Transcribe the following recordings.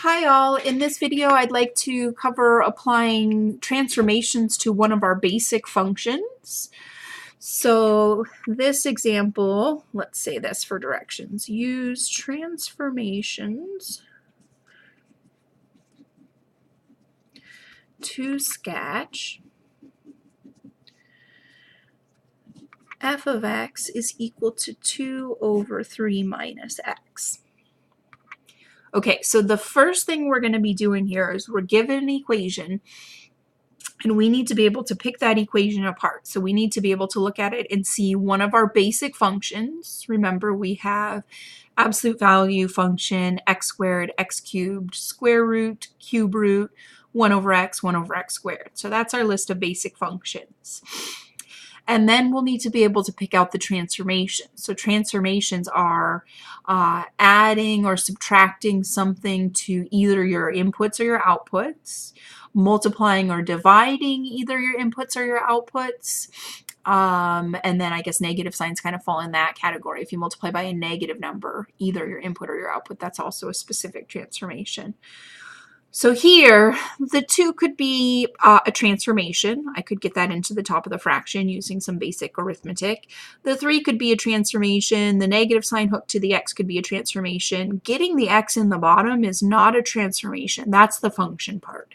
Hi all, in this video I'd like to cover applying transformations to one of our basic functions. So this example, let's say this for directions, use transformations to sketch f of x is equal to 2 over 3 minus x. Okay, so the first thing we're going to be doing here is we're given an equation and we need to be able to pick that equation apart. So we need to be able to look at it and see one of our basic functions. Remember, we have absolute value function, x squared, x cubed, square root, cube root, 1 over x squared. So that's our list of basic functions. And then we'll need to be able to pick out the transformations. So transformations are adding or subtracting something to either your inputs or your outputs, multiplying or dividing either your inputs or your outputs, and then I guess negative signs kind of fall in that category. If you multiply by a negative number, either your input or your output, that's also a specific transformation. So here, the 2 could be a transformation. I could get that into the top of the fraction using some basic arithmetic. The 3 could be a transformation. The negative sign hooked to the x could be a transformation. Getting the x in the bottom is not a transformation. That's the function part.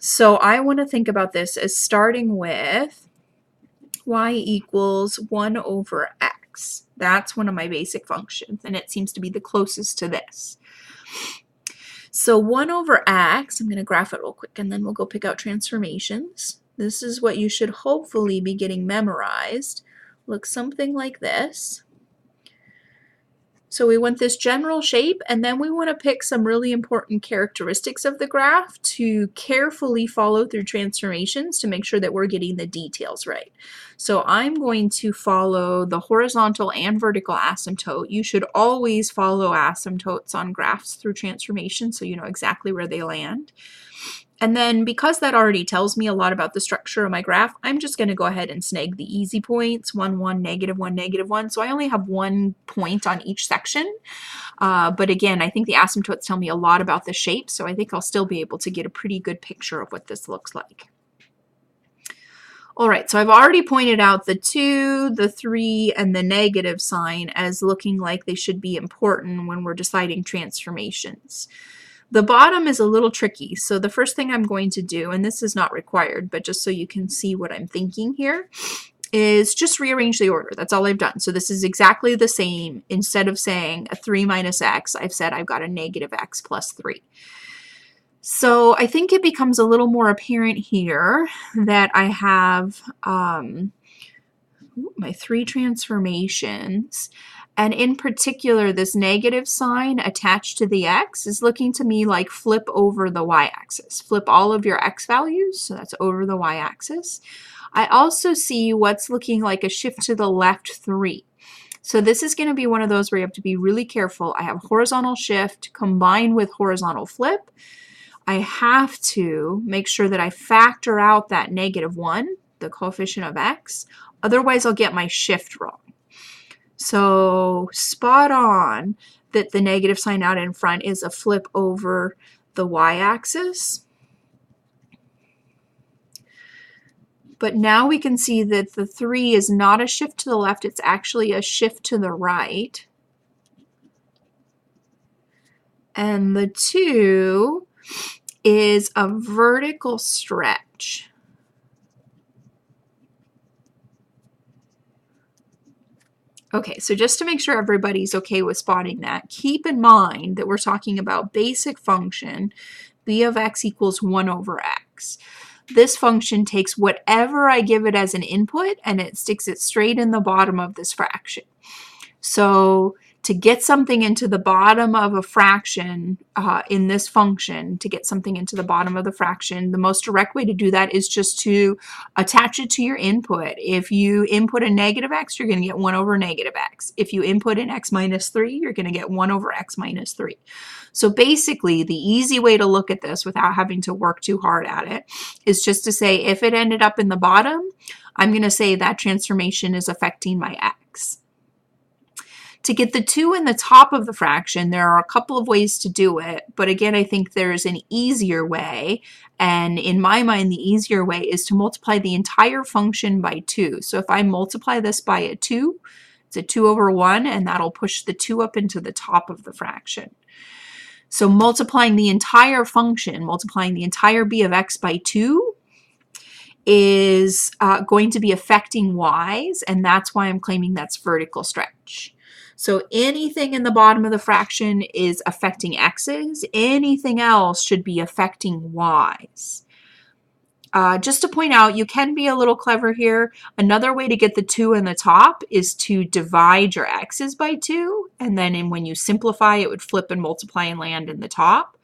So I want to think about this as starting with y equals 1 over x. That's one of my basic functions, and it seems to be the closest to this. So 1 over x, I'm going to graph it real quick and then we'll go pick out transformations. This is what you should hopefully be getting memorized. Looks something like this. So we want this general shape, and then we want to pick some really important characteristics of the graph to carefully follow through transformations to make sure that we're getting the details right. So I'm going to follow the horizontal and vertical asymptote. You should always follow asymptotes on graphs through transformation so you know exactly where they land. And then because that already tells me a lot about the structure of my graph, I'm just going to go ahead and snag the easy points, 1, 1, negative 1, negative 1. So I only have 1 point on each section. But again, I think the asymptotes tell me a lot about the shape, so I think I'll still be able to get a pretty good picture of what this looks like. All right, so I've already pointed out the 2, the 3, and the negative sign as looking like they should be important when we're deciding transformations. The bottom is a little tricky, so the first thing I'm going to do, and this is not required, but just so you can see what I'm thinking here, is just rearrange the order. That's all I've done. So this is exactly the same. Instead of saying a 3 minus x, I've said I've got a negative x plus 3. So I think it becomes a little more apparent here that I have my 3 transformations. And in particular, this negative sign attached to the x is looking to me like flip over the y-axis. Flip all of your x values, so that's over the y-axis. I also see what's looking like a shift to the left 3. So this is going to be one of those where you have to be really careful. I have horizontal shift combined with horizontal flip. I have to make sure that I factor out that negative 1, the coefficient of x. Otherwise, I'll get my shift wrong. So spot on that the negative sign out in front is a flip over the y-axis. But now we can see that the 3 is not a shift to the left, it's actually a shift to the right. And the 2 is a vertical stretch. Okay, so just to make sure everybody's okay with spotting that, keep in mind that we're talking about basic function, b of x equals 1 over x. This function takes whatever I give it as an input and it sticks it straight in the bottom of this fraction. So to get something into the bottom of a fraction in this function, to get something into the bottom of the fraction, the most direct way to do that is just to attach it to your input. If you input a negative x, you're going to get 1 over negative x. If you input an x minus 3, you're going to get 1 over x minus 3. So basically, the easy way to look at this without having to work too hard at it is just to say if it ended up in the bottom, I'm going to say that transformation is affecting my x. To get the 2 in the top of the fraction, there are a couple of ways to do it, but again, I think there's an easier way, and in my mind, the easier way is to multiply the entire function by 2. So if I multiply this by a 2, it's a 2 over 1, and that'll push the 2 up into the top of the fraction. So multiplying the entire function, multiplying the entire b of x by 2, is going to be affecting y's, and that's why I'm claiming that's vertical stretch. So anything in the bottom of the fraction is affecting x's. Anything else should be affecting y's. Just to point out, you can be a little clever here. Another way to get the 2 in the top is to divide your x's by 2, and then when you simplify, it would flip and multiply and land in the top.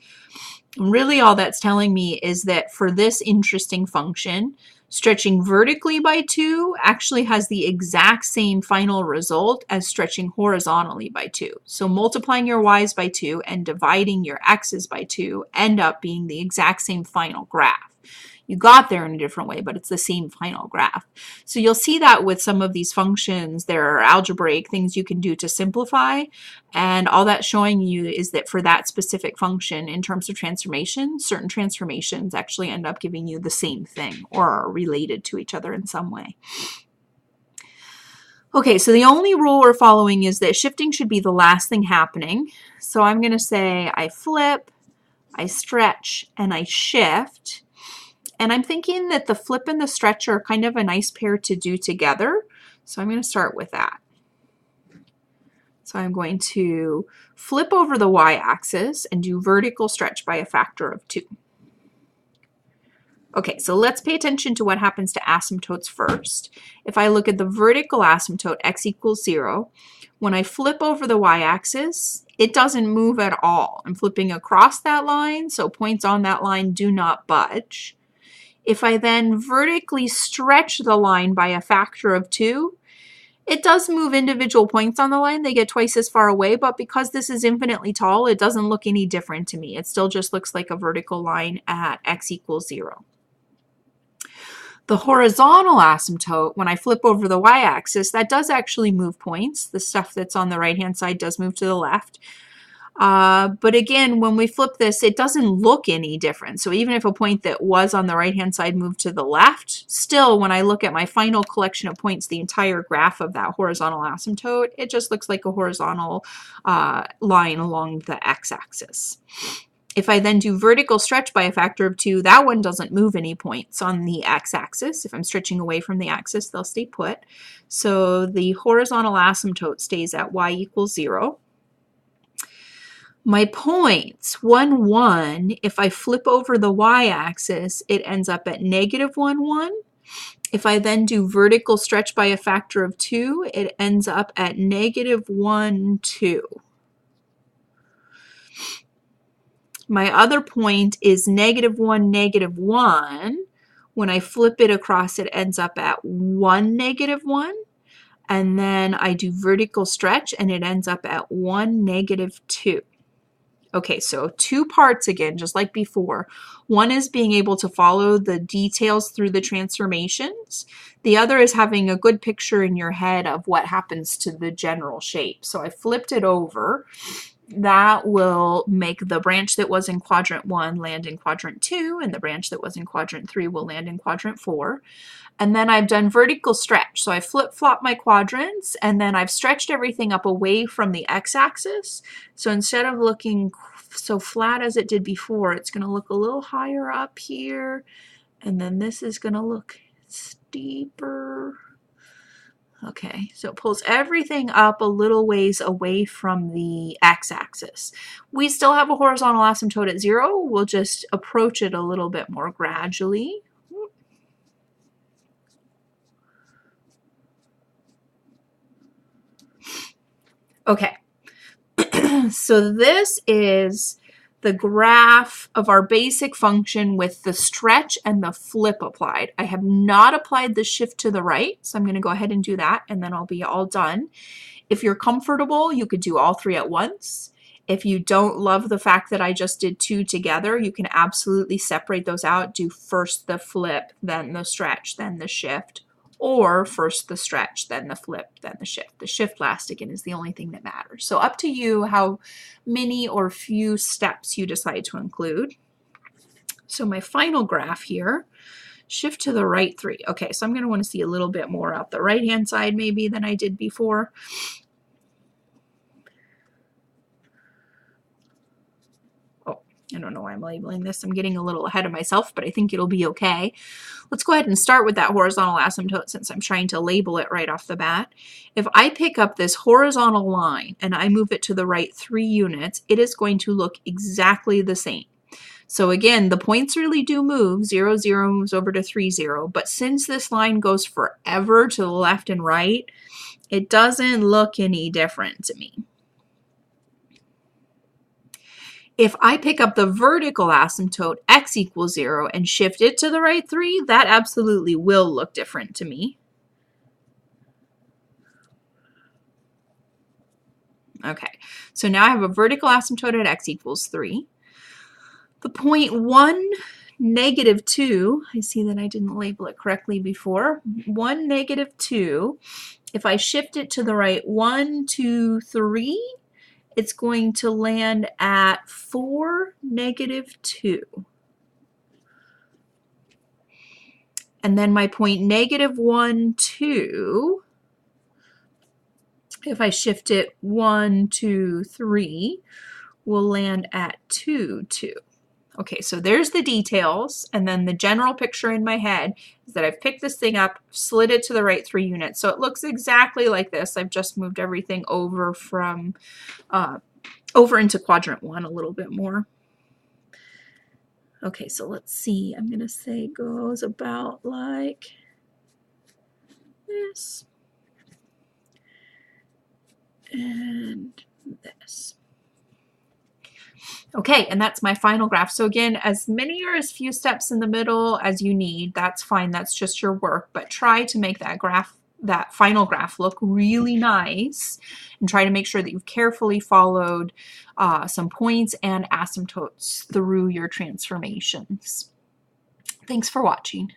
Really, all that's telling me is that for this interesting function, stretching vertically by 2 actually has the exact same final result as stretching horizontally by 2. So multiplying your y's by 2 and dividing your x's by 2 end up being the exact same final graph. You got there in a different way, but it's the same final graph. So you'll see that with some of these functions, there are algebraic things you can do to simplify, and all that's showing you is that for that specific function, in terms of transformation, certain transformations actually end up giving you the same thing or are related to each other in some way. Okay, so the only rule we're following is that shifting should be the last thing happening. So I'm going to say I flip, I stretch, and I shift. And I'm thinking that the flip and the stretch are kind of a nice pair to do together. So I'm going to start with that. So I'm going to flip over the y-axis and do vertical stretch by a factor of 2. Okay, so let's pay attention to what happens to asymptotes first. If I look at the vertical asymptote, x equals 0, when I flip over the y-axis, it doesn't move at all. I'm flipping across that line, so points on that line do not budge. If I then vertically stretch the line by a factor of 2, it does move individual points on the line. They get twice as far away, but because this is infinitely tall, it doesn't look any different to me. It still just looks like a vertical line at x equals 0. The horizontal asymptote, when I flip over the y-axis, that does actually move points. The stuff that's on the right-hand side does move to the left. But again, when we flip this, it doesn't look any different. So even if a point that was on the right-hand side moved to the left, still when I look at my final collection of points, the entire graph of that horizontal asymptote, it just looks like a horizontal line along the x-axis. If I then do vertical stretch by a factor of 2, that one doesn't move any points on the x-axis. If I'm stretching away from the axis, they'll stay put. So the horizontal asymptote stays at y equals 0. My points, 1, 1, if I flip over the y-axis, it ends up at negative 1, 1. If I then do vertical stretch by a factor of 2, it ends up at negative 1, 2. My other point is negative 1, negative 1. When I flip it across, it ends up at 1, negative 1. And then I do vertical stretch, and it ends up at 1, negative 2. Okay, so 2 parts again, just like before. One is being able to follow the details through the transformations. The other is having a good picture in your head of what happens to the general shape. So I flipped it over. That will make the branch that was in quadrant 1 land in quadrant 2, and the branch that was in quadrant 3 will land in quadrant 4. And then I've done vertical stretch. So I flip-flop my quadrants, and then I've stretched everything up away from the x-axis. So instead of looking so flat as it did before, it's going to look a little higher up here. And then this is going to look steeper. Okay, so it pulls everything up a little ways away from the x-axis. We still have a horizontal asymptote at 0. We'll just approach it a little bit more gradually. Okay, so this is the graph of our basic function with the stretch and the flip applied. I have not applied the shift to the right, so I'm going to go ahead and do that, and then I'll be all done. If you're comfortable, you could do all 3 at once. If you don't love the fact that I just did 2 together, you can absolutely separate those out. Do first the flip, then the stretch, then the shift. or first the stretch, then the flip, then the shift. The shift last again is the only thing that matters. So up to you how many or few steps you decide to include. So my final graph here, shift to the right 3. Okay, so I'm going to want to see a little bit more out the right-hand side maybe than I did before. Oh, I don't know why I'm labeling this. I'm getting a little ahead of myself, but I think it'll be okay. Let's go ahead and start with that horizontal asymptote since I'm trying to label it right off the bat. If I pick up this horizontal line and I move it to the right 3 units, it is going to look exactly the same. So again, the points really do move. 0, 0 moves over to 3, 0. But since this line goes forever to the left and right, it doesn't look any different to me. If I pick up the vertical asymptote x equals 0 and shift it to the right 3, that absolutely will look different to me. Okay, so now I have a vertical asymptote at x equals 3. The point 1, negative 2, I see that I didn't label it correctly before. 1, negative 2, if I shift it to the right 1, 2, 3, it's going to land at 4, negative 2. And then my point negative 1, 2, if I shift it 1, 2, 3, will land at 2, 2. Okay, so there's the details, and then the general picture in my head is that I've picked this thing up, slid it to the right 3 units. So it looks exactly like this. I've just moved everything over from over into quadrant 1 a little bit more. Okay, so let's see. I'm going to say goes about like this and this. Okay, and that's my final graph. So again, as many or as few steps in the middle as you need, that's fine. That's just your work, but try to make that graph, that final graph, look really nice, and try to make sure that you've carefully followed some points and asymptotes through your transformations. Thanks for watching.